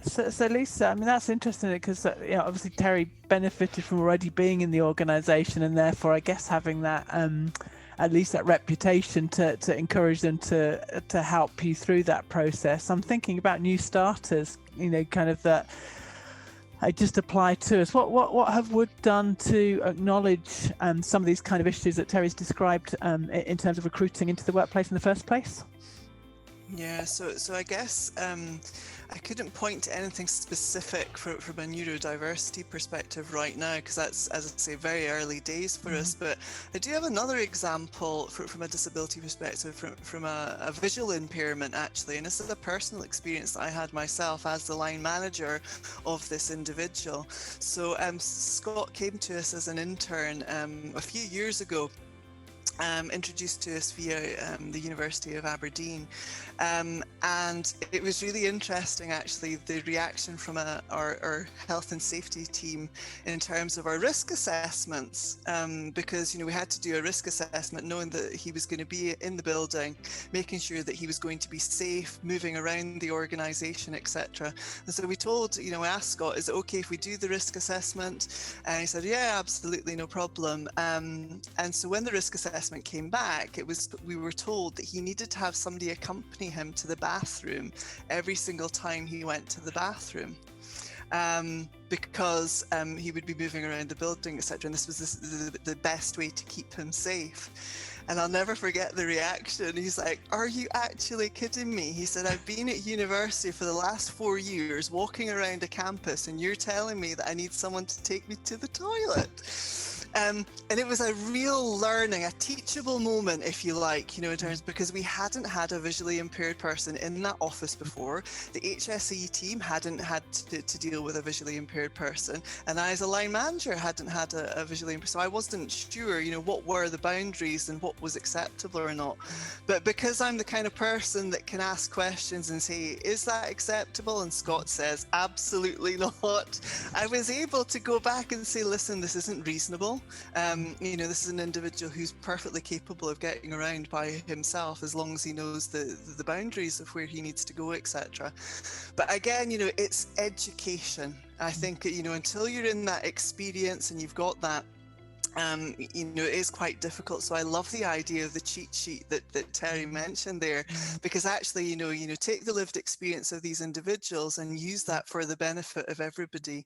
So Lisa, I mean, that's interesting because obviously Terry benefited from already being in the organisation, and therefore I guess having that at least that reputation to encourage them to help you through that process. I'm thinking about new starters, kind of that I just apply to us. What have Wood done to acknowledge some of these kind of issues that Terry's described in terms of recruiting into the workplace in the first place? Yeah, so I guess I couldn't point to anything specific from a neurodiversity perspective right now, because that's, as I say, very early days for us. But I do have another example from a disability perspective, from a visual impairment, actually. And this is a personal experience that I had myself as the line manager of this individual. So Scott came to us as an intern a few years ago. Introduced to us via the University of Aberdeen, and it was really interesting, actually, the reaction from our health and safety team in terms of our risk assessments, because we had to do a risk assessment knowing that he was going to be in the building, making sure that he was going to be safe, moving around the organisation, etc. And so we asked Scott, is it okay if we do the risk assessment? And he said, yeah, absolutely, no problem. And so when the risk assessment came back, we were told that he needed to have somebody accompany him to the bathroom every single time he went to the bathroom, because he would be moving around the building, etc. And this was the best way to keep him safe. And I'll never forget the reaction. He's like, "Are you actually kidding me?" He said, "I've been at university for the last 4 years, walking around a campus, and you're telling me that I need someone to take me to the toilet." And it was a real learning, a teachable moment, if you like, in terms, because we hadn't had a visually impaired person in that office before. The HSE team hadn't had to deal with a visually impaired person. And I, as a line manager, hadn't had a visually impaired, so I wasn't sure, what were the boundaries and what was acceptable or not. But because I'm the kind of person that can ask questions and say, is that acceptable? And Scott says, absolutely not. I was able to go back and say, listen, this isn't reasonable. This is an individual who's perfectly capable of getting around by himself, as long as he knows the boundaries of where he needs to go, etc. But again, it's education. I think, until you're in that experience and you've got that, it is quite difficult. So I love the idea of the cheat sheet that Terry mentioned there, because actually, take the lived experience of these individuals and use that for the benefit of everybody.